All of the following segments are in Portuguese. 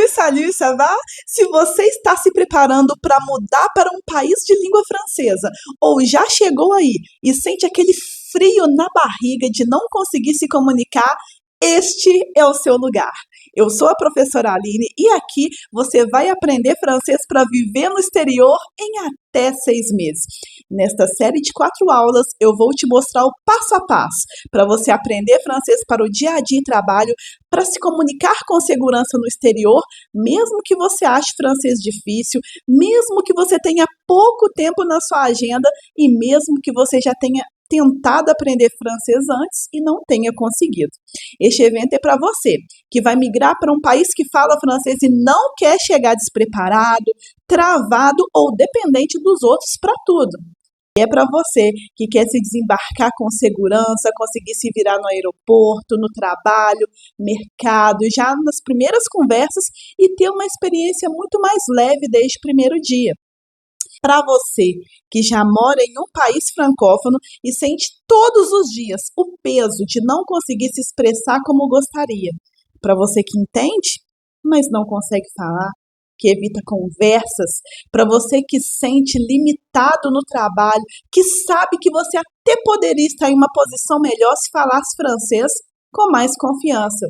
Salut, ça va? Se você está se preparando para mudar para um país de língua francesa ou já chegou aí e sente aquele frio na barriga de não conseguir se comunicar, este é o seu lugar. Eu sou a professora Aline e aqui você vai aprender francês para viver no exterior em até 6 meses. Nesta série de 4 aulas, eu vou te mostrar o passo a passo para você aprender francês para o dia a dia e trabalho, para se comunicar com segurança no exterior, mesmo que você ache francês difícil, mesmo que você tenha pouco tempo na sua agenda e mesmo que você já tenha tentado aprender francês antes e não tenha conseguido. Este evento é para você, que vai migrar para um país que fala francês e não quer chegar despreparado, travado ou dependente dos outros para tudo. É para você que quer se desembarcar com segurança, conseguir se virar no aeroporto, no trabalho, mercado, já nas primeiras conversas e ter uma experiência muito mais leve desde o primeiro dia. Para você que já mora em um país francófono e sente todos os dias o peso de não conseguir se expressar como gostaria. Para você que entende, mas não consegue falar, que evita conversas. Para você que sente limitado no trabalho, que sabe que você até poderia estar em uma posição melhor se falasse francês com mais confiança.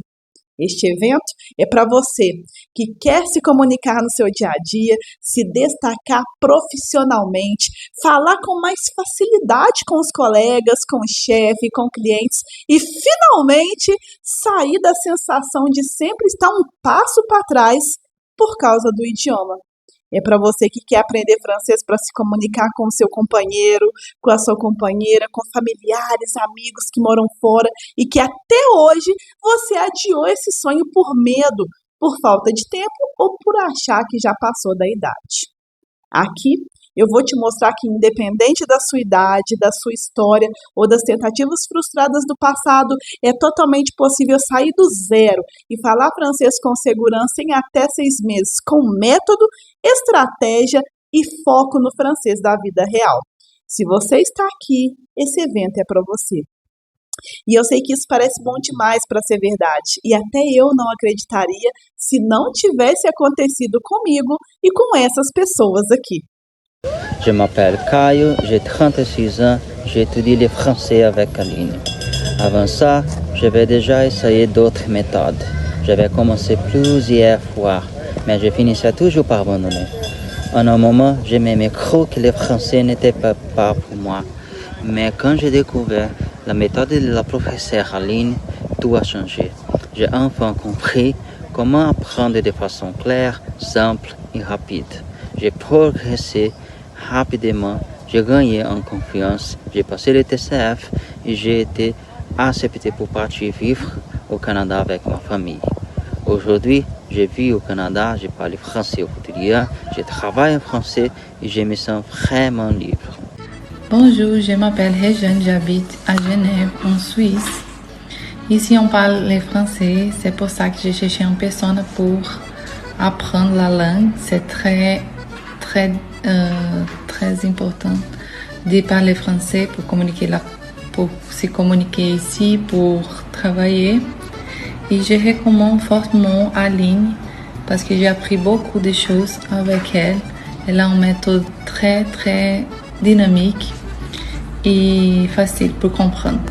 Este evento é para você que quer se comunicar no seu dia a dia, se destacar profissionalmente, falar com mais facilidade com os colegas, com o chefe, com clientes e, finalmente, sair da sensação de sempre estar um passo para trás por causa do idioma. É para você que quer aprender francês para se comunicar com o seu companheiro, com a sua companheira, com familiares, amigos que moram fora e que até hoje você adiou esse sonho por medo, por falta de tempo ou por achar que já passou da idade. Aqui eu vou te mostrar que, independente da sua idade, da sua história ou das tentativas frustradas do passado, é totalmente possível sair do zero e falar francês com segurança em até 6 meses, com método, estratégia e foco no francês da vida real. Se você está aqui, esse evento é para você. E eu sei que isso parece bom demais para ser verdade, e até eu não acreditaria se não tivesse acontecido comigo e com essas pessoas aqui. Je m'appelle Caio, j'ai 36 ans, j'étudie le français avec Aline. Avant ça, j'avais déjà essayé d'autres méthodes. J'avais commencé plusieurs fois, mais je finissais toujours par abandonner. En un moment, je m'aimais trop que le français n'était pas pour moi. Mais quand j'ai découvert la méthode de la professeure Aline, tout a changé. J'ai enfin compris comment apprendre de façon claire, simple et rapide. J'ai progressé rapidement, j'ai gagné en confiance, j'ai passé le TCF et j'ai été accepté pour partir vivre au Canada avec ma famille. Aujourd'hui, je vis au Canada, je parle français au quotidien, je travaille en français et je me sens vraiment libre. Bonjour, je m'appelle Réjeanne, j'habite à Genève, en Suisse. Ici, on parle le français, c'est pour ça que j'ai cherché une personne pour apprendre la langue. C'est très important de parler français pour se communiquer ici, pour travailler. Et je recommande fortement Aline parce que j'ai appris beaucoup de choses avec elle. Elle a une méthode très dynamique e facile pour comprendre.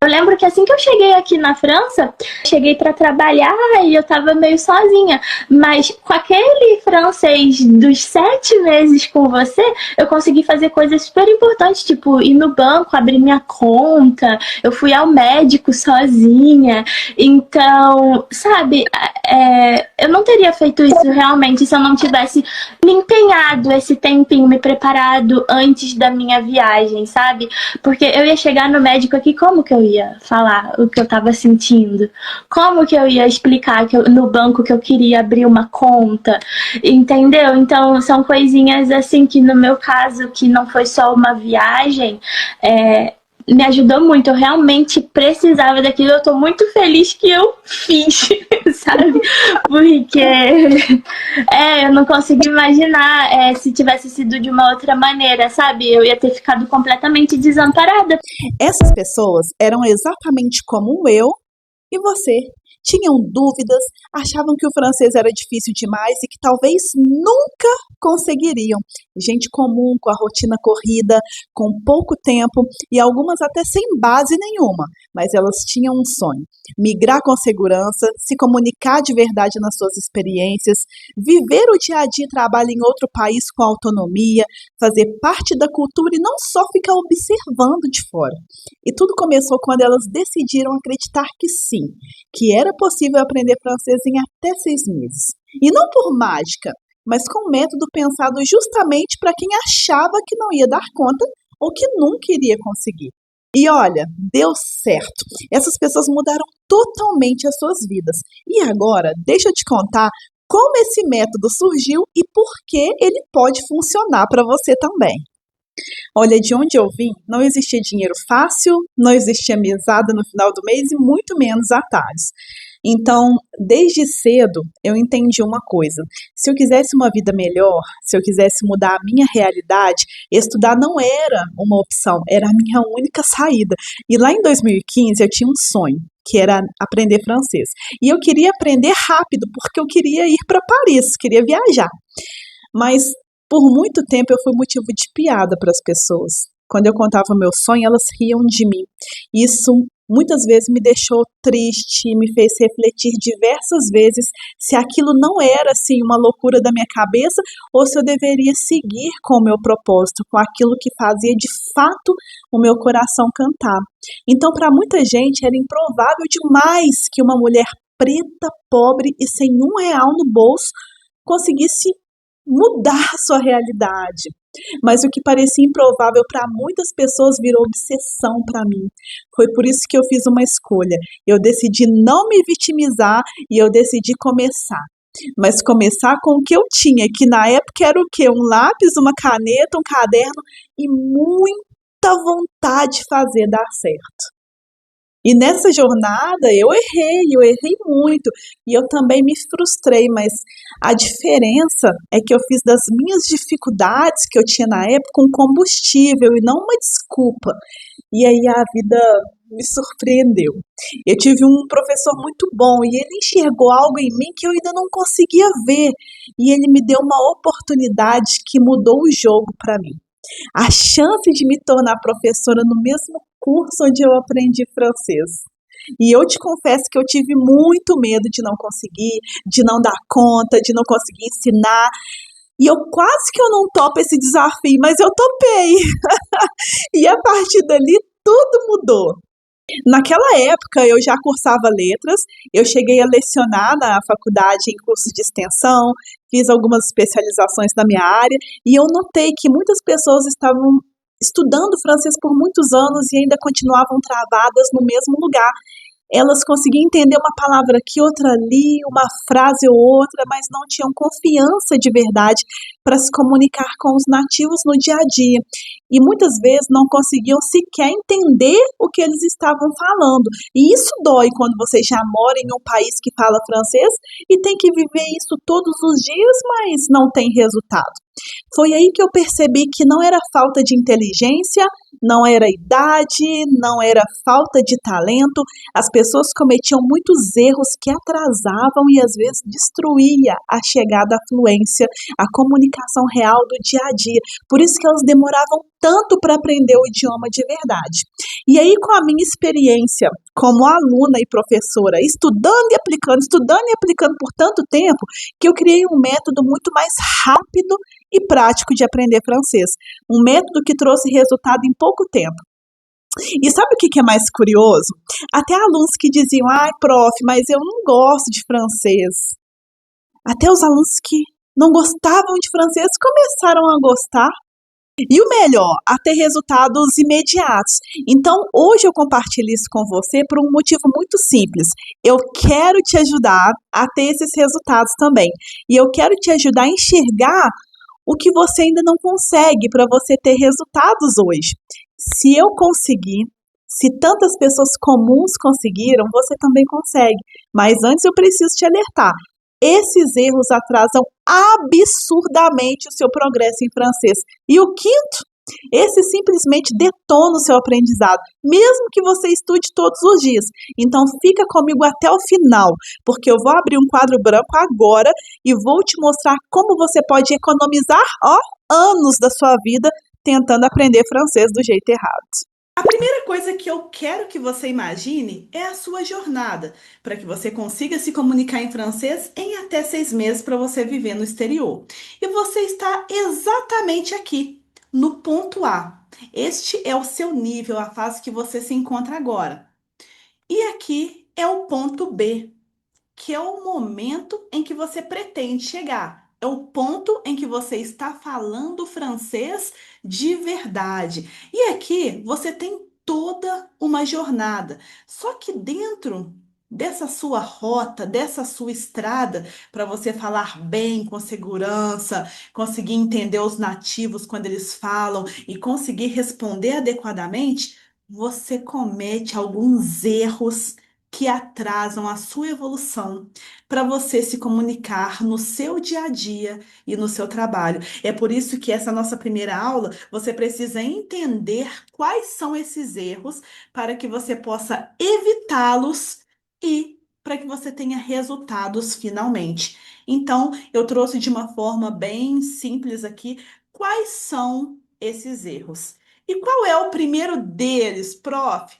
Eu lembro que assim que eu cheguei aqui na França, cheguei para trabalhar e eu tava meio sozinha. Mas com aquele francês dos 7 meses com você, eu consegui fazer coisas super importantes, tipo ir no banco, abrir minha conta, eu fui ao médico sozinha. Então, sabe, eu não teria feito isso realmente se eu não tivesse me empenhado esse tempinho, me preparado antes da minha viagem, sabe? Porque eu ia chegar no médico aqui, como que eu ia falar o que eu tava sentindo? Como que eu ia explicar no banco que eu queria abrir uma conta? Entendeu? Então, são coisinhas assim que no meu caso, que não foi só uma viagem, me ajudou muito. Eu realmente precisava daquilo. Eu tô muito feliz que eu fiz, sabe? Porque eu não consigo imaginar se tivesse sido de uma outra maneira, sabe? Eu ia ter ficado completamente desamparada. Essas pessoas eram exatamente como eu e você, tinham dúvidas, achavam que o francês era difícil demais e que talvez nunca conseguiriam. Gente comum, com a rotina corrida, com pouco tempo e algumas até sem base nenhuma, mas elas tinham um sonho: migrar com segurança, se comunicar de verdade nas suas experiências, viver o dia a dia e trabalho em outro país com autonomia, fazer parte da cultura e não só ficar observando de fora. E tudo começou quando elas decidiram acreditar que sim, que era possível aprender francês em até 6 meses. E não por mágica, mas com um método pensado justamente para quem achava que não ia dar conta ou que nunca iria conseguir. E olha, deu certo. Essas pessoas mudaram totalmente as suas vidas. E agora, deixa eu te contar como esse método surgiu e por que ele pode funcionar para você também. Olha, de onde eu vim, não existia dinheiro fácil, não existia mesada no final do mês e muito menos atalhos. Então, desde cedo, eu entendi uma coisa: se eu quisesse uma vida melhor, se eu quisesse mudar a minha realidade, estudar não era uma opção, era a minha única saída. E lá em 2015 eu tinha um sonho, que era aprender francês. E eu queria aprender rápido, porque eu queria ir para Paris, queria viajar. Mas por muito tempo eu fui motivo de piada para as pessoas. Quando eu contava o meu sonho, elas riam de mim. Isso muitas vezes me deixou triste, me fez refletir diversas vezes se aquilo não era assim uma loucura da minha cabeça ou se eu deveria seguir com o meu propósito, com aquilo que fazia de fato o meu coração cantar. Então, para muita gente era improvável demais que uma mulher preta, pobre e sem R$1 no bolso conseguisse mudar sua realidade. Mas o que parecia improvável para muitas pessoas virou obsessão para mim. Foi por isso que eu fiz uma escolha. Eu decidi não me vitimizar e eu decidi começar. Mas começar com o que eu tinha, que na época era o quê? Um lápis, uma caneta, um caderno e muita vontade de fazer dar certo. E nessa jornada eu errei muito e eu também me frustrei, mas a diferença é que eu fiz das minhas dificuldades que eu tinha na época um combustível e não uma desculpa. E aí a vida me surpreendeu. Eu tive um professor muito bom e ele enxergou algo em mim que eu ainda não conseguia ver e ele me deu uma oportunidade que mudou o jogo para mim. A chance de me tornar professora no mesmo curso onde eu aprendi francês. E eu te confesso que eu tive muito medo de não conseguir, de não dar conta, de não conseguir ensinar. E eu quase que eu não topo esse desafio, mas eu topei. E a partir dali tudo mudou. Naquela época eu já cursava letras, eu cheguei a lecionar na faculdade em cursos de extensão, fiz algumas especializações na minha área e eu notei que muitas pessoas estavam estudando francês por muitos anos e ainda continuavam travadas no mesmo lugar. Elas conseguiam entender uma palavra aqui, outra ali, uma frase ou outra, mas não tinham confiança de verdade para se comunicar com os nativos no dia a dia. E muitas vezes não conseguiam sequer entender o que eles estavam falando. E isso dói quando você já mora em um país que fala francês e tem que viver isso todos os dias, mas não tem resultado. Foi aí que eu percebi que não era falta de inteligência, não era idade, não era falta de talento. As pessoas cometiam muitos erros que atrasavam e às vezes destruía a chegada à fluência, a comunicação real do dia a dia. Por isso que elas demoravam tanto para aprender o idioma de verdade. E aí, com a minha experiência como aluna e professora, estudando e aplicando por tanto tempo, que eu criei um método muito mais rápido e prático de aprender francês. Um método que trouxe resultado em pouco tempo. E sabe o que é mais curioso? Até alunos que diziam, ai, prof, mas eu não gosto de francês. Até os alunos que não gostavam de francês começaram a gostar. E o melhor, a ter resultados imediatos. Então, hoje eu compartilho isso com você por um motivo muito simples. Eu quero te ajudar a ter esses resultados também. E eu quero te ajudar a enxergar o que você ainda não consegue para você ter resultados hoje. Se eu conseguir, se tantas pessoas comuns conseguiram, você também consegue. Mas antes eu preciso te alertar. Esses erros atrasam absurdamente o seu progresso em francês. E o quinto, Esse simplesmente detona o seu aprendizado, mesmo que você estude todos os dias. Então fica comigo até o final, porque eu vou abrir um quadro branco agora e vou te mostrar como você pode economizar, ó, anos da sua vida tentando aprender francês do jeito errado. A primeira coisa que eu quero que você imagine é a sua jornada, para que você consiga se comunicar em francês em até 6 meses para você viver no exterior. E você está exatamente aqui, no ponto A. Este é o seu nível, a fase que você se encontra agora. E aqui é o ponto B, que é o momento em que você pretende chegar. É o ponto em que você está falando francês de verdade. E aqui você tem toda uma jornada. Só que dentro dessa sua rota, dessa sua estrada, para você falar bem, com segurança, conseguir entender os nativos quando eles falam e conseguir responder adequadamente, você comete alguns erros que atrasam a sua evolução para você se comunicar no seu dia a dia e no seu trabalho. É por isso que essa nossa primeira aula, você precisa entender quais são esses erros para que você possa evitá-los e para que você tenha resultados finalmente. Então, eu trouxe de uma forma bem simples aqui quais são esses erros. E qual é o primeiro deles, prof?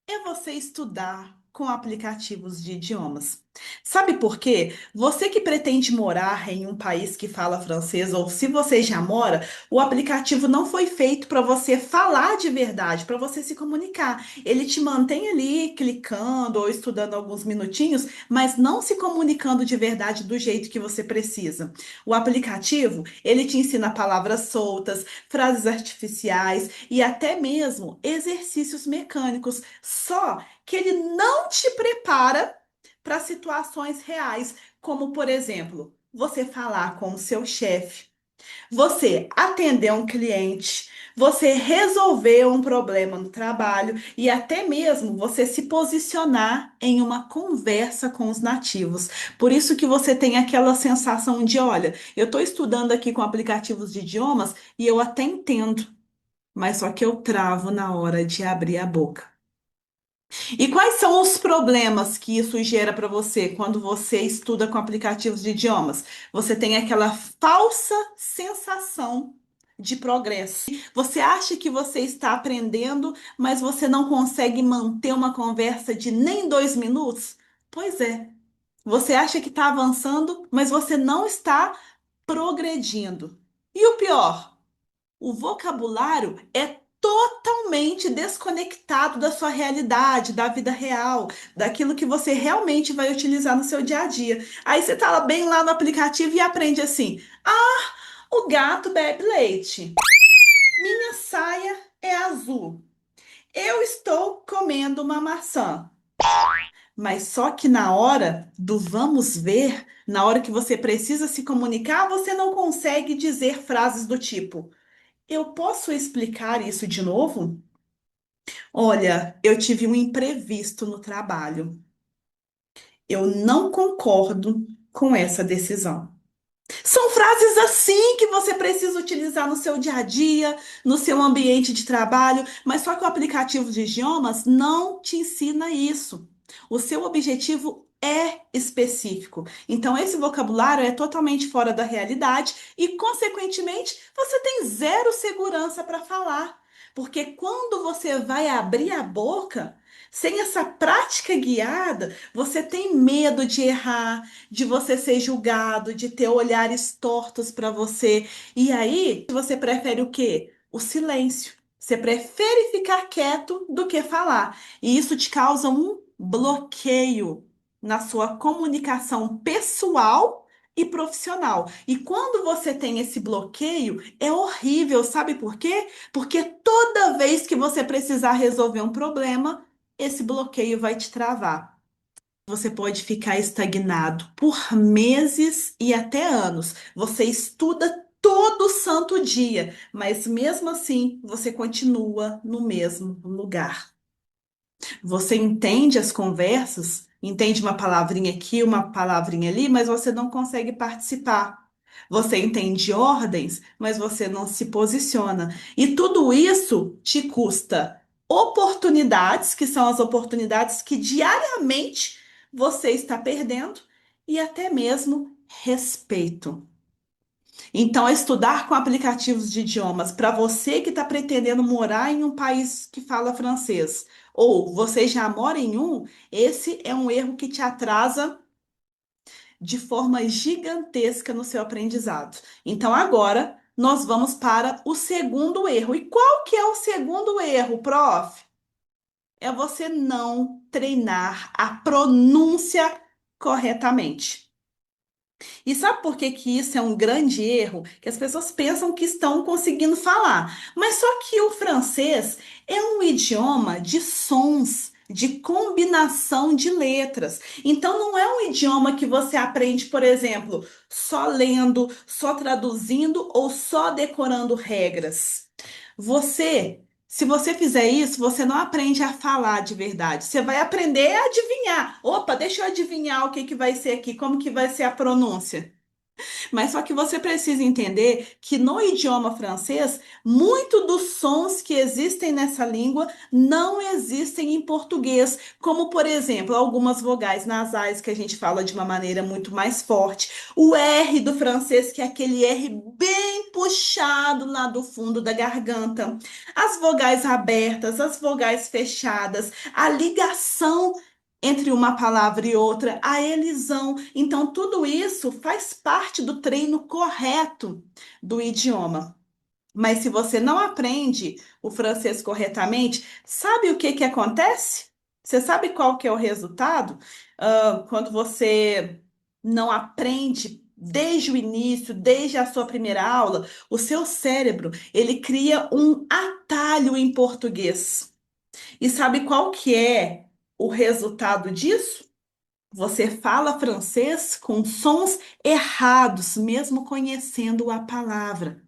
É você estudar com aplicativos de idiomas. Sabe por quê? Você que pretende morar em um país que fala francês, ou se você já mora, o aplicativo não foi feito para você falar de verdade, para você se comunicar. Ele te mantém ali clicando ou estudando alguns minutinhos, mas não se comunicando de verdade do jeito que você precisa. O aplicativo, ele te ensina palavras soltas, frases artificiais e até mesmo exercícios mecânicos. Só que ele não te prepara para situações reais, como por exemplo, você falar com o seu chefe, você atender um cliente, você resolver um problema no trabalho e até mesmo você se posicionar em uma conversa com os nativos. Por isso que você tem aquela sensação de, olha, eu estou estudando aqui com aplicativos de idiomas e eu até entendo, mas só que eu travo na hora de abrir a boca. E quais são os problemas que isso gera para você quando você estuda com aplicativos de idiomas? Você tem aquela falsa sensação de progresso. Você acha que você está aprendendo, mas você não consegue manter uma conversa de nem 2 minutos? Pois é. Você acha que está avançando, mas você não está progredindo. E o pior? O vocabulário é totalmente desconectado da sua realidade, da vida real, daquilo que você realmente vai utilizar no seu dia a dia. Aí você tá lá bem lá no aplicativo e aprende assim: ah, o gato bebe leite. Minha saia é azul. Eu estou comendo uma maçã. Mas só que na hora do vamos ver, na hora que você precisa se comunicar, você não consegue dizer frases do tipo: eu posso explicar isso de novo? Olha, eu tive um imprevisto no trabalho. Eu não concordo com essa decisão. São frases assim que você precisa utilizar no seu dia a dia, no seu ambiente de trabalho, mas só que o aplicativo de idiomas não te ensina isso. O seu objetivo é específico. Então, esse vocabulário é totalmente fora da realidade e, consequentemente, você tem zero segurança para falar. Porque quando você vai abrir a boca, sem essa prática guiada, você tem medo de errar, de você ser julgado, de ter olhares tortos para você. E aí, você prefere o quê? O silêncio. Você prefere ficar quieto do que falar. E isso te causa um bloqueio na sua comunicação pessoal e profissional. E quando você tem esse bloqueio, é horrível, sabe por quê? Porque toda vez que você precisar resolver um problema, esse bloqueio vai te travar. Você pode ficar estagnado por meses e até anos. Você estuda todo santo dia, mas mesmo assim você continua no mesmo lugar. Você entende as conversas, entende uma palavrinha aqui, uma palavrinha ali, mas você não consegue participar. Você entende ordens, mas você não se posiciona. E tudo isso te custa oportunidades, que são as oportunidades que diariamente você está perdendo, e até mesmo respeito. Então, estudar com aplicativos de idiomas para você que está pretendendo morar em um país que fala francês, ou você já mora em um, esse é um erro que te atrasa de forma gigantesca no seu aprendizado. Então, agora nós vamos para o segundo erro. E qual que é o segundo erro, prof? É você não treinar a pronúncia corretamente. E sabe por que que isso é um grande erro? Que as pessoas pensam que estão conseguindo falar. Mas só que o francês é um idioma de sons, de combinação de letras. Então não é um idioma que você aprende, por exemplo, só lendo, só traduzindo ou só decorando regras. Se você fizer isso, você não aprende a falar de verdade. Você vai aprender a adivinhar. Opa, deixa eu adivinhar o que que vai ser aqui, como que vai ser a pronúncia. Mas só que você precisa entender que no idioma francês, muito dos sons que existem nessa língua não existem em português, como por exemplo, algumas vogais nasais que a gente fala de uma maneira muito mais forte, o R do francês, que é aquele R bem puxado lá do fundo da garganta, as vogais abertas, as vogais fechadas, a ligação entre uma palavra e outra, a elisão. Então, tudo isso faz parte do treino correto do idioma. Mas se você não aprende o francês corretamente, sabe o que que acontece? Você sabe qual que é o resultado? Quando você não aprende desde o início, desde a sua primeira aula, o seu cérebro, ele cria um atalho em português. E sabe qual que é o resultado disso? Você fala francês com sons errados, mesmo conhecendo a palavra.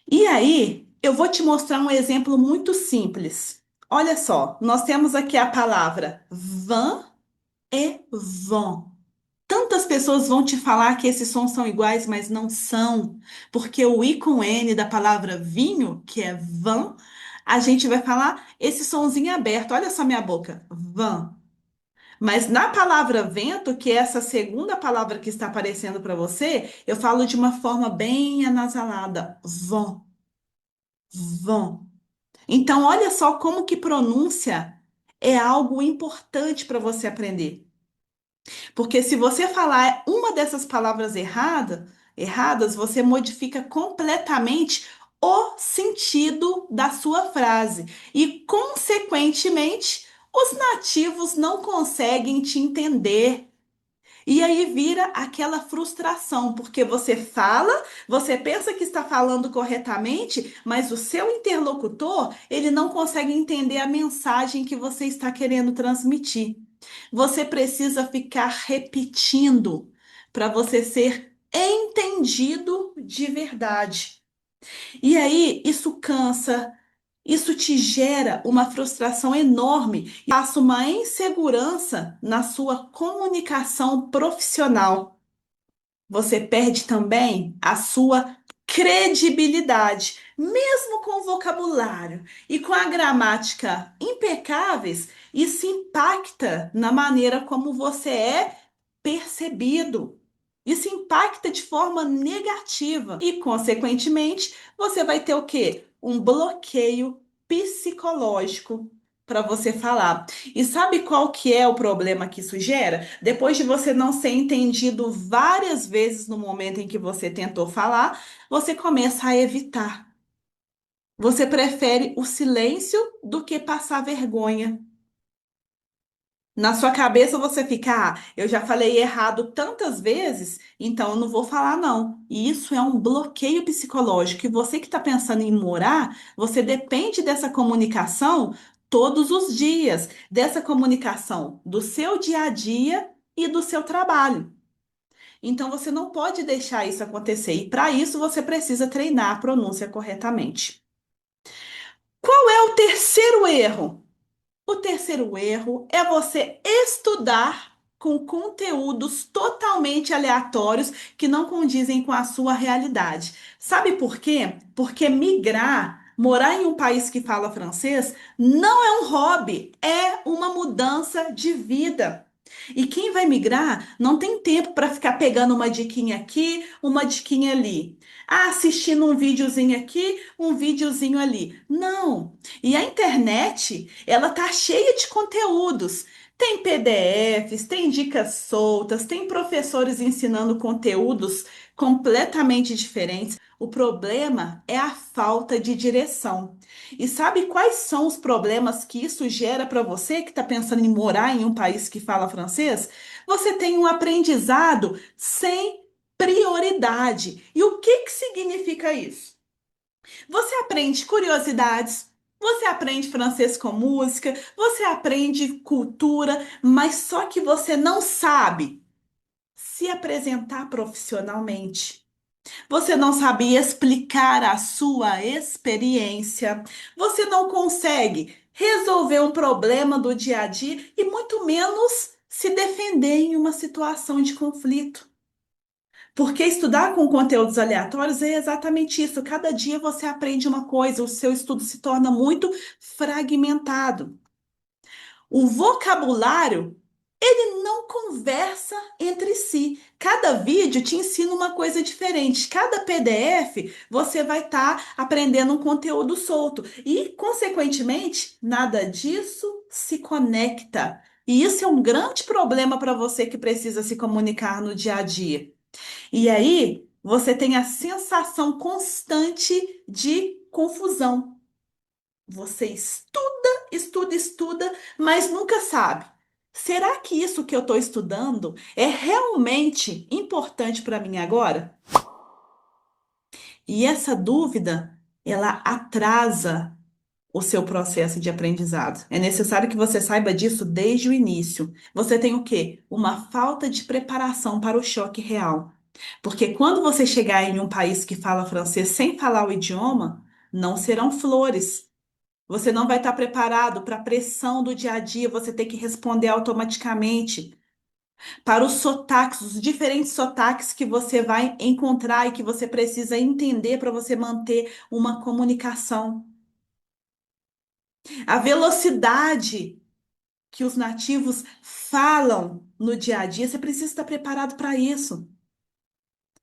E aí, eu vou te mostrar um exemplo muito simples. Olha só, nós temos aqui a palavra vin e vent. Tantas pessoas vão te falar que esses sons são iguais, mas não são, porque o I com N da palavra vinho, que é vin, a gente vai falar esse sonzinho aberto. Olha só minha boca, vin. Mas na palavra vento, que é essa segunda palavra que está aparecendo para você, eu falo de uma forma bem anasalada. Vão, vão. Então, olha só como que pronúncia é algo importante para você aprender. Porque se você falar uma dessas palavras erradas, você modifica completamente o sentido da sua frase. E, consequentemente, os nativos não conseguem te entender. E aí vira aquela frustração, porque você fala, você pensa que está falando corretamente, mas o seu interlocutor, ele não consegue entender a mensagem que você está querendo transmitir. Você precisa ficar repetindo para você ser entendido de verdade. E aí isso cansa, isso te gera uma frustração enorme e passa uma insegurança na sua comunicação profissional. Você perde também a sua credibilidade, mesmo com o vocabulário e com a gramática impecáveis, isso impacta na maneira como você é percebido. Isso impacta de forma negativa e, consequentemente, você vai ter o quê? Um bloqueio psicológico para você falar. E sabe qual que é o problema que isso gera? Depois de você não ser entendido várias vezes no momento em que você tentou falar, você começa a evitar. Você prefere o silêncio do que passar vergonha. Na sua cabeça você fica, eu já falei errado tantas vezes, então eu não vou falar não. E isso é um bloqueio psicológico. E você que está pensando em morar, você depende dessa comunicação todos os dias, dessa comunicação do seu dia a dia e do seu trabalho. Então você não pode deixar isso acontecer. E para isso você precisa treinar a pronúncia corretamente. Qual é o terceiro erro? O terceiro erro é você estudar com conteúdos totalmente aleatórios que não condizem com a sua realidade. Sabe por quê? Porque migrar, morar em um país que fala francês, não é um hobby, é uma mudança de vida. E quem vai migrar não tem tempo para ficar pegando uma diquinha aqui, uma diquinha ali. Ah, assistindo um videozinho aqui, um videozinho ali. Não. E a internet, ela tá cheia de conteúdos. Tem PDFs, tem dicas soltas, tem professores ensinando conteúdos completamente diferentes. O problema é a falta de direção. E sabe quais são os problemas que isso gera para você que está pensando em morar em um país que fala francês? Você tem um aprendizado sem prioridade. E o que que significa isso? Você aprende curiosidades, você aprende francês com música, você aprende cultura, mas só que você não sabe se apresentar profissionalmente. Você não sabe explicar a sua experiência. Você não consegue resolver um problema do dia a dia e muito menos se defender em uma situação de conflito. Porque estudar com conteúdos aleatórios é exatamente isso. Cada dia você aprende uma coisa, o seu estudo se torna muito fragmentado. O vocabulário, ele não conversa entre si. Cada vídeo te ensina uma coisa diferente. Cada PDF você vai estar aprendendo um conteúdo solto. E, consequentemente, nada disso se conecta. E isso é um grande problema para você que precisa se comunicar no dia a dia. E aí, você tem a sensação constante de confusão. Você estuda, mas nunca sabe. Será que isso que eu estou estudando é realmente importante para mim agora? E essa dúvida, ela atrasa o seu processo de aprendizado. É necessário que você saiba disso desde o início. Você tem o quê? Uma falta de preparação para o choque real. Porque quando você chegar em um país que fala francês sem falar o idioma, não serão flores. Você não vai estar preparado para a pressão do dia a dia, você tem que responder automaticamente. Para os sotaques, os diferentes sotaques que você vai encontrar e que você precisa entender para você manter uma comunicação. A velocidade que os nativos falam no dia a dia, você precisa estar preparado para isso.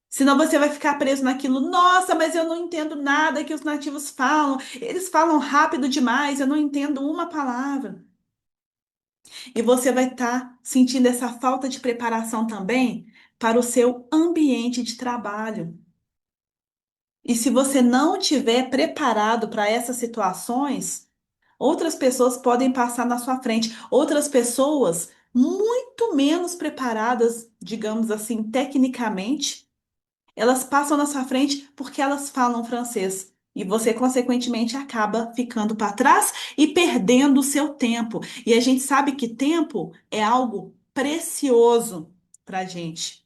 Senão você vai ficar preso naquilo. Nossa, mas eu não entendo nada que os nativos falam. Eles falam rápido demais, eu não entendo uma palavra. E você vai estar sentindo essa falta de preparação também para o seu ambiente de trabalho. E se você não tiver preparado para essas situações, outras pessoas podem passar na sua frente. Outras pessoas muito menos preparadas, digamos assim, tecnicamente, elas passam na sua frente porque elas falam francês. E você, consequentemente, acaba ficando para trás e perdendo o seu tempo. E a gente sabe que tempo é algo precioso para a gente.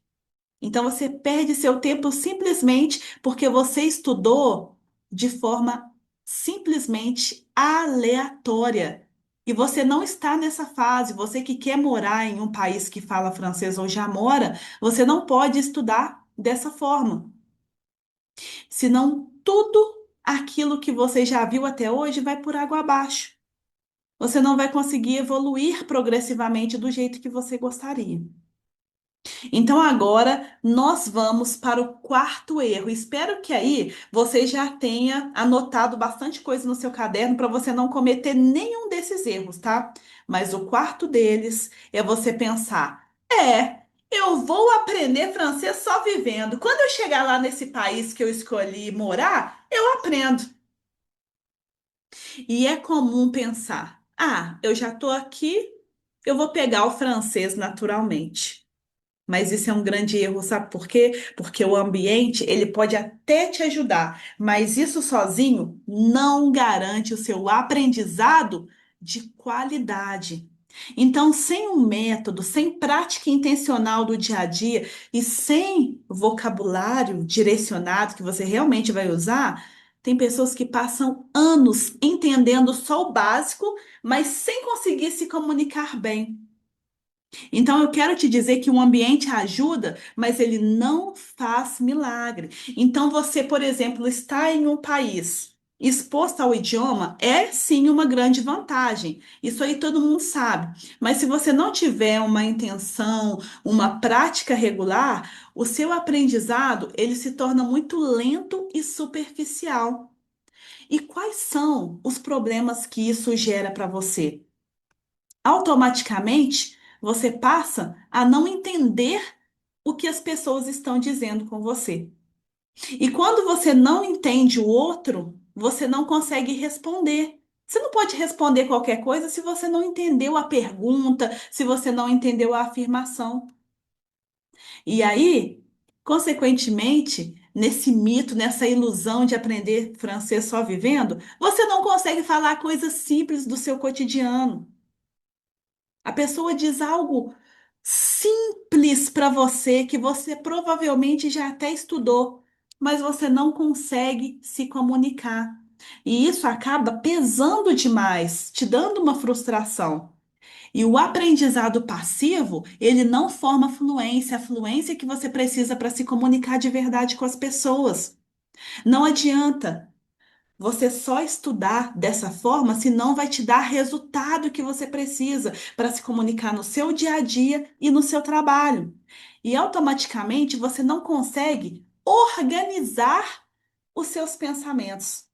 Então você perde seu tempo simplesmente porque você estudou de forma simplesmente aleatória. E você não está nessa fase. Você que quer morar em um país que fala francês ou já mora, você não pode estudar dessa forma. Senão tudo aquilo que você já viu até hoje vai por água abaixo. Você não vai conseguir evoluir progressivamente do jeito que você gostaria. Então agora nós vamos para o quarto erro. Espero que aí você já tenha anotado bastante coisa no seu caderno para você não cometer nenhum desses erros, tá? Mas o quarto deles é você pensar: eu vou aprender francês só vivendo. Quando eu chegar lá nesse país que eu escolhi morar, eu aprendo. E é comum pensar: eu já estou aqui, eu vou pegar o francês naturalmente. Mas isso é um grande erro, sabe por quê? Porque o ambiente, ele pode até te ajudar, mas isso sozinho não garante o seu aprendizado de qualidade. Então, sem um método, sem prática intencional do dia a dia e sem vocabulário direcionado que você realmente vai usar, tem pessoas que passam anos entendendo só o básico, mas sem conseguir se comunicar bem. Então, eu quero te dizer que o ambiente ajuda, mas ele não faz milagre. Então, você, por exemplo, está em um país exposto ao idioma é sim uma grande vantagem. Isso aí todo mundo sabe. Mas se você não tiver uma intenção, uma prática regular, o seu aprendizado ele se torna muito lento e superficial. E quais são os problemas que isso gera para você? Automaticamente você passa a não entender o que as pessoas estão dizendo com você. E quando você não entende o outro, você não consegue responder. Você não pode responder qualquer coisa se você não entendeu a pergunta, se você não entendeu a afirmação. E aí, consequentemente, nesse mito, nessa ilusão de aprender francês só vivendo, você não consegue falar coisas simples do seu cotidiano. A pessoa diz algo simples para você que você provavelmente já até estudou, mas você não consegue se comunicar. E isso acaba pesando demais, te dando uma frustração. E o aprendizado passivo, ele não forma fluência, a fluência que você precisa para se comunicar de verdade com as pessoas. Não adianta você só estudar dessa forma, se não vai te dar resultado que você precisa para se comunicar no seu dia a dia e no seu trabalho. E automaticamente você não consegue organizar os seus pensamentos.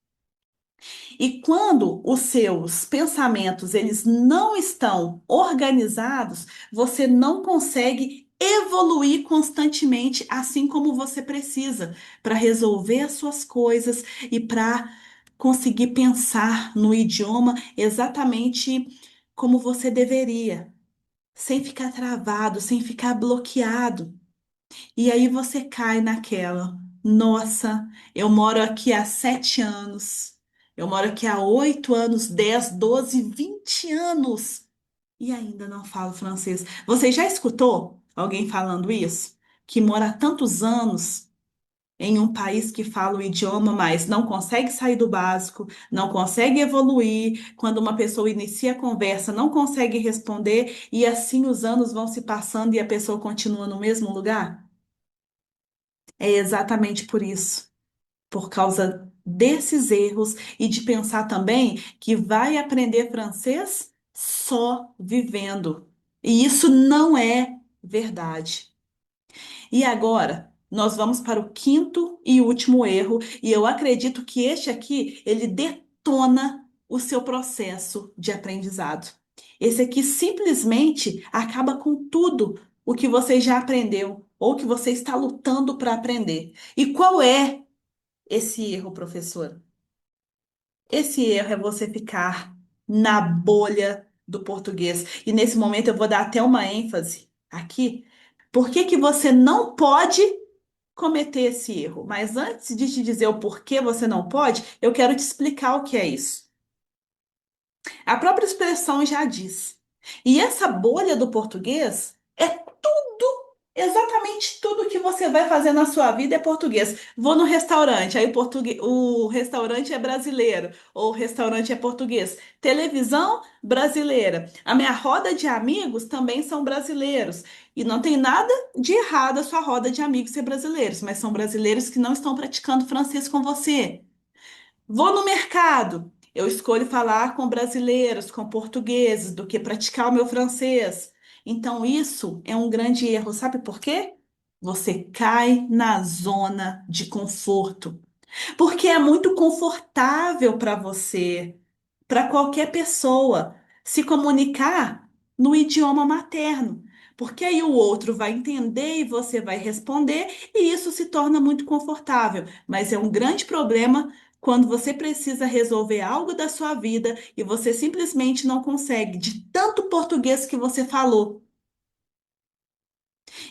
E quando os seus pensamentos eles não estão organizados, você não consegue evoluir constantemente, assim como você precisa, para resolver as suas coisas e para conseguir pensar no idioma exatamente como você deveria, sem ficar travado, sem ficar bloqueado. E aí você cai naquela, nossa, eu moro aqui há 7 anos, eu moro aqui há 8 anos, 10, 12, 20 anos e ainda não falo francês. Você já escutou alguém falando isso? Que mora há tantos anos em um país que fala o idioma, mas não consegue sair do básico, não consegue evoluir. Quando uma pessoa inicia a conversa, não consegue responder, e assim os anos vão se passando e a pessoa continua no mesmo lugar? É exatamente por isso, por causa desses erros e de pensar também que vai aprender francês só vivendo. E isso não é verdade. E agora, nós vamos para o quinto e último erro, e eu acredito que este aqui, ele detona o seu processo de aprendizado. Esse aqui simplesmente acaba com tudo o que você já aprendeu ou que você está lutando para aprender. E qual é esse erro, professor? Esse erro é você ficar na bolha do português. E nesse momento eu vou dar até uma ênfase aqui. Por que que você não pode cometer esse erro? Mas antes de te dizer o porquê você não pode, eu quero te explicar o que é isso. A própria expressão já diz. E essa bolha do português é exatamente tudo que você vai fazer na sua vida é português. Vou no restaurante, aí o restaurante é brasileiro, ou o restaurante é português. Televisão brasileira. A minha roda de amigos também são brasileiros. E não tem nada de errado a sua roda de amigos ser brasileiros, mas são brasileiros que não estão praticando francês com você. Vou no mercado. Eu escolho falar com brasileiros, com portugueses, do que praticar o meu francês. Então, isso é um grande erro. Sabe por quê? Você cai na zona de conforto. Porque é muito confortável para você, para qualquer pessoa, se comunicar no idioma materno. Porque aí o outro vai entender e você vai responder, e isso se torna muito confortável. Mas é um grande problema quando você precisa resolver algo da sua vida e você simplesmente não consegue, de tanto português que você falou.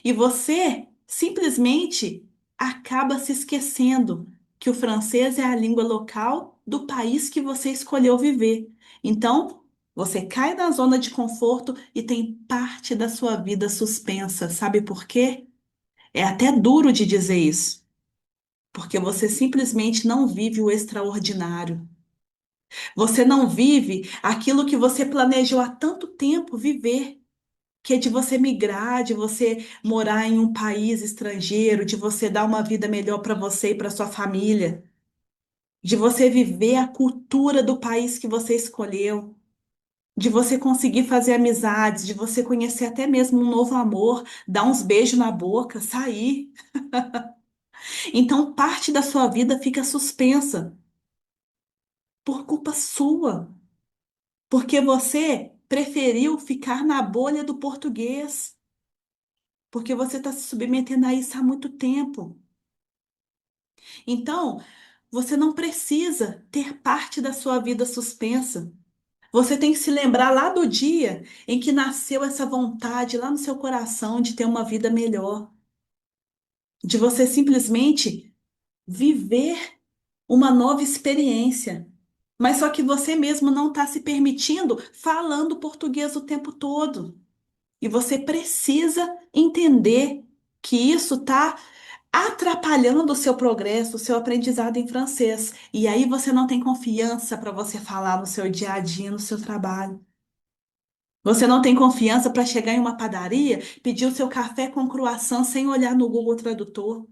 E você simplesmente acaba se esquecendo que o francês é a língua local do país que você escolheu viver. Então, você cai na zona de conforto e tem parte da sua vida suspensa. Sabe por quê? É até duro de dizer isso, porque você simplesmente não vive o extraordinário. Você não vive aquilo que você planejou há tanto tempo viver. que é de você migrar, de você morar em um país estrangeiro, de você dar uma vida melhor para você e para sua família, de você viver a cultura do país que você escolheu, de você conseguir fazer amizades, de você conhecer até mesmo um novo amor, dar uns beijos na boca, sair. Então, parte da sua vida fica suspensa por culpa sua, porque você preferiu ficar na bolha do português, porque você está se submetendo a isso há muito tempo. Então, você não precisa ter parte da sua vida suspensa. Você tem que se lembrar lá do dia em que nasceu essa vontade lá no seu coração de ter uma vida melhor, de você simplesmente viver uma nova experiência. Mas só que você mesmo não está se permitindo falando português o tempo todo. E você precisa entender que isso está atrapalhando o seu progresso, o seu aprendizado em francês. E aí você não tem confiança para você falar no seu dia a dia, no seu trabalho. Você não tem confiança para chegar em uma padaria, pedir o seu café com croissant sem olhar no Google Tradutor.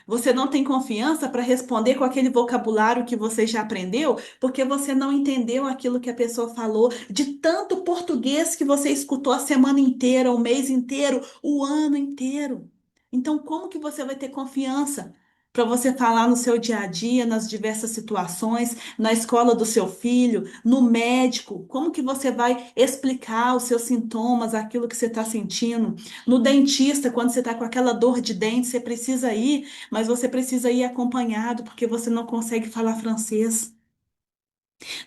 Você não tem confiança para responder com aquele vocabulário que você já aprendeu, porque você não entendeu aquilo que a pessoa falou, de tanto português que você escutou a semana inteira, o mês inteiro, o ano inteiro. Então, como que você vai ter confiança para você falar no seu dia a dia, nas diversas situações, na escola do seu filho, no médico? Como que você vai explicar os seus sintomas, aquilo que você está sentindo? No dentista, quando você está com aquela dor de dente, você precisa ir, mas você precisa ir acompanhado porque você não consegue falar francês.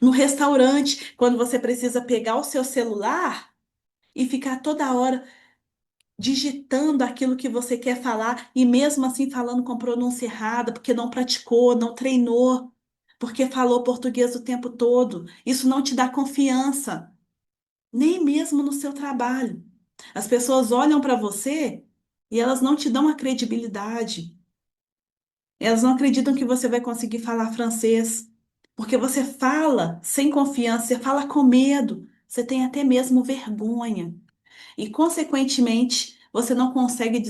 No restaurante, quando você precisa pegar o seu celular e ficar toda hora digitando aquilo que você quer falar e mesmo assim falando com pronúncia errada, porque não praticou, não treinou, porque falou português o tempo todo. Isso não te dá confiança, nem mesmo no seu trabalho. As pessoas olham para você e elas não te dão a credibilidade. Elas não acreditam que você vai conseguir falar francês, porque você fala sem confiança, você fala com medo, você tem até mesmo vergonha. E, consequentemente, você não consegue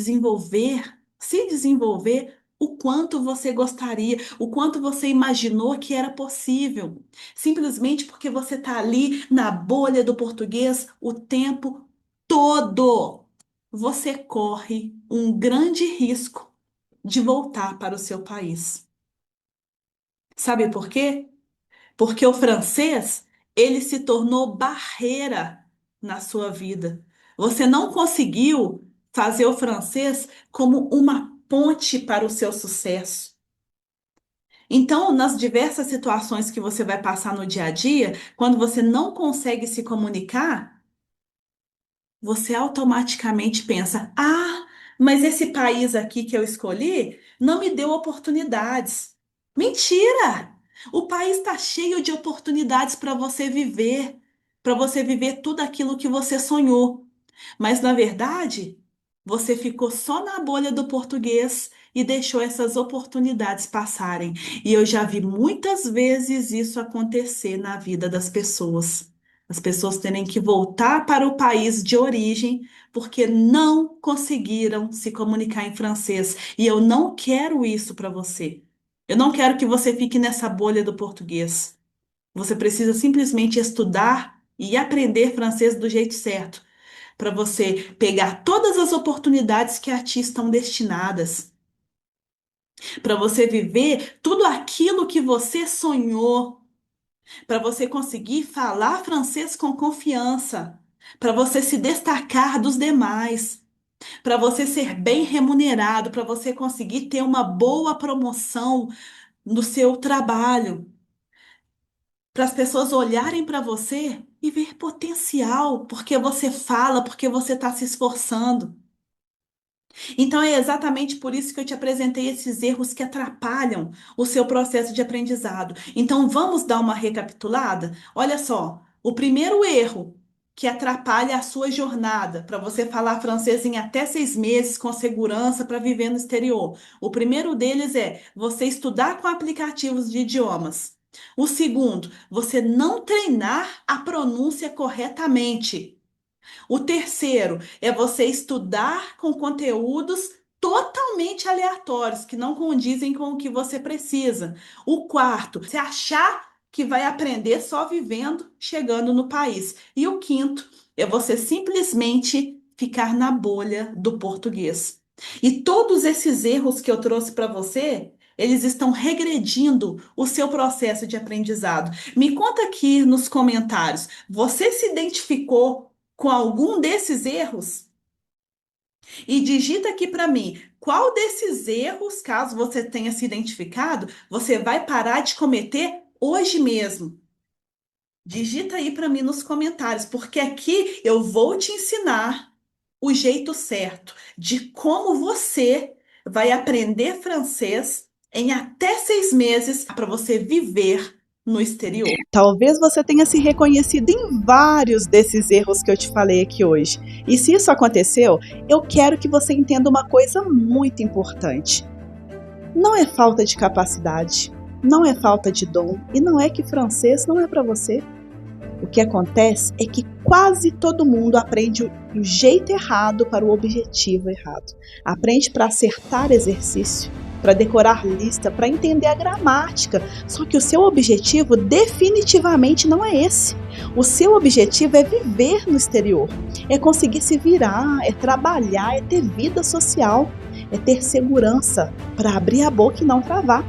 se desenvolver o quanto você gostaria, o quanto você imaginou que era possível. Simplesmente porque você está ali na bolha do português o tempo todo. Você corre um grande risco de voltar para o seu país. Sabe por quê? Porque o francês, ele se tornou barreira na sua vida. Você não conseguiu fazer o francês como uma ponte para o seu sucesso. Então, nas diversas situações que você vai passar no dia a dia, quando você não consegue se comunicar, você automaticamente pensa: ah, mas esse país aqui que eu escolhi não me deu oportunidades. Mentira! O país está cheio de oportunidades para você viver tudo aquilo que você sonhou. Mas, na verdade, você ficou só na bolha do português e deixou essas oportunidades passarem. E eu já vi muitas vezes isso acontecer na vida das pessoas. As pessoas terem que voltar para o país de origem porque não conseguiram se comunicar em francês. E eu não quero isso para você. Eu não quero que você fique nessa bolha do português. Você precisa simplesmente estudar e aprender francês do jeito certo, para você pegar todas as oportunidades que a ti estão destinadas, para você viver tudo aquilo que você sonhou, para você conseguir falar francês com confiança, para você se destacar dos demais, para você ser bem remunerado, para você conseguir ter uma boa promoção no seu trabalho, para as pessoas olharem para você e ver potencial, porque você fala, porque você está se esforçando. Então é exatamente por isso que eu te apresentei esses erros que atrapalham o seu processo de aprendizado. Então vamos dar uma recapitulada? Olha só, o primeiro erro que atrapalha a sua jornada para você falar francês em até 6 meses com segurança para viver no exterior. O primeiro deles é você estudar com aplicativos de idiomas. O segundo, você não treinar a pronúncia corretamente. O terceiro é você estudar com conteúdos totalmente aleatórios, que não condizem com o que você precisa. O quarto, você achar que vai aprender só vivendo, chegando no país. E o quinto é você simplesmente ficar na bolha do português. E todos esses erros que eu trouxe para você, eles estão regredindo o seu processo de aprendizado. Me conta aqui nos comentários, você se identificou com algum desses erros? E digita aqui para mim, qual desses erros, caso você tenha se identificado, você vai parar de cometer hoje mesmo? Digita aí para mim nos comentários, porque aqui eu vou te ensinar o jeito certo de como você vai aprender francês em até 6 meses para você viver no exterior. Talvez você tenha se reconhecido em vários desses erros que eu te falei aqui hoje. E se isso aconteceu, eu quero que você entenda uma coisa muito importante. Não é falta de capacidade, não é falta de dom, e não é que francês não é para você. O que acontece é que quase todo mundo aprende o jeito errado para o objetivo errado. Aprende para acertar exercício, para decorar lista, para entender a gramática. Só que o seu objetivo definitivamente não é esse. O seu objetivo é viver no exterior, é conseguir se virar, é trabalhar, é ter vida social, é ter segurança para abrir a boca e não travar.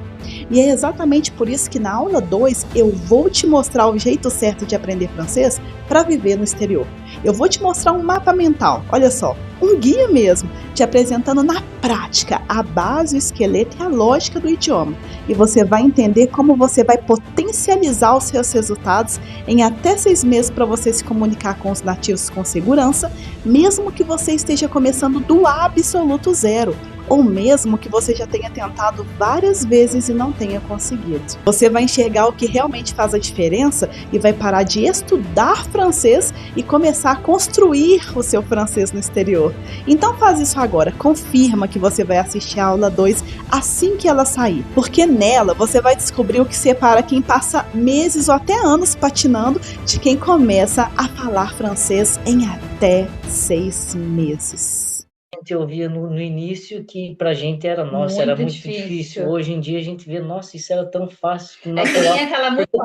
E é exatamente por isso que na aula 2 eu vou te mostrar o jeito certo de aprender francês para viver no exterior. Eu vou te mostrar um mapa mental, olha só, um guia mesmo, te apresentando na prática a base, o esqueleto e a lógica do idioma. E você vai entender como você vai potencializar os seus resultados em até 6 meses para você se comunicar com os nativos com segurança, mesmo que você esteja começando do absoluto zero, ou mesmo que você já tenha tentado várias vezes e não tenha conseguido. Você vai enxergar o que realmente faz a diferença e vai parar de estudar francês e começar a construir o seu francês no exterior. Então faz isso agora, confirma que você vai assistir a aula 2 assim que ela sair, porque nela você vai descobrir o que separa quem passa meses ou até anos patinando de quem começa a falar francês em até 6 meses. A gente ouvia no início que pra gente era, nossa, era muito difícil. Hoje em dia a gente vê, nossa, isso era tão fácil. É que nem aquela música,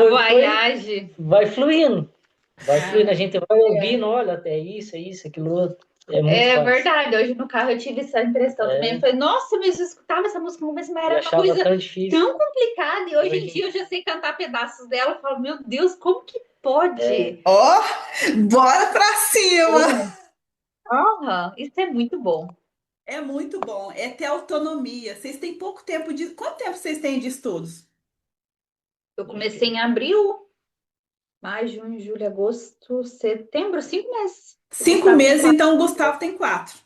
Voyage. Vai fluindo. A gente vai ouvindo, olha, até isso, aquilo outro. É muito fácil. Verdade, hoje no carro eu tive essa impressão também. Eu falei, nossa, mas eu escutava essa música no começo, mas era uma coisa tão complicada. E hoje em dia eu já sei cantar pedaços dela. Eu falo, meu Deus, como que pode? Bora pra cima! Isso é muito bom. É muito bom, é ter autonomia. Vocês têm pouco tempo de... Quanto tempo vocês têm de estudos? Eu comecei em abril, maio, junho, julho, agosto, setembro, 5 meses. 5 meses, então o Gustavo tem 4.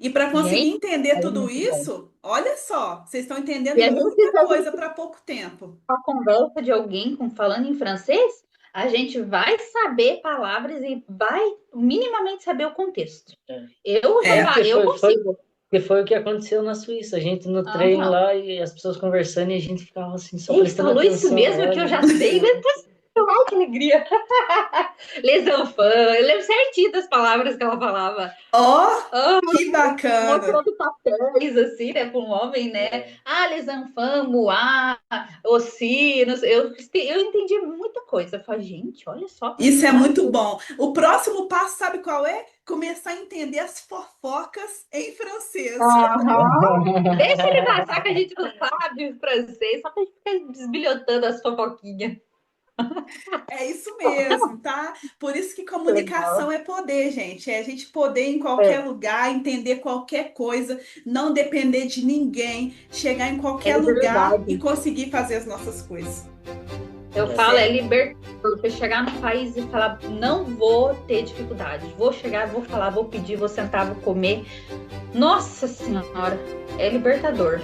E para conseguir entender tudo isso, olha só, vocês estão entendendo muita coisa para pouco tempo. A conversa de alguém falando em francês, a gente vai saber palavras e vai minimamente saber o contexto. Eu consigo. Porque foi o que aconteceu na Suíça. A gente no trem lá e as pessoas conversando e a gente ficava assim, só prestando atenção. Falou isso mesmo que eu já sei. Que alegria. Les enfants. Eu lembro certinho das palavras que ela falava. Que bacana. Mostrando papéis, assim, né, para um homem, né? Les enfants, moá, aussi. Eu entendi muita coisa. Eu falei, gente, olha só. Isso é muito bom. O próximo passo, sabe qual é? Começar a entender as fofocas em francês. Deixa ele passar que a gente não sabe francês, só pra gente ficar desbilhotando as fofoquinhas. É isso mesmo, tá? Por isso que comunicação é poder, gente. É a gente poder ir em qualquer lugar, entender qualquer coisa, não depender de ninguém, chegar em qualquer lugar e conseguir fazer as nossas coisas. Eu falo, é libertador. Você chegar no país e falar, não vou ter dificuldade. Vou chegar, vou falar, vou pedir, vou sentar, vou comer. Nossa Senhora, é libertador.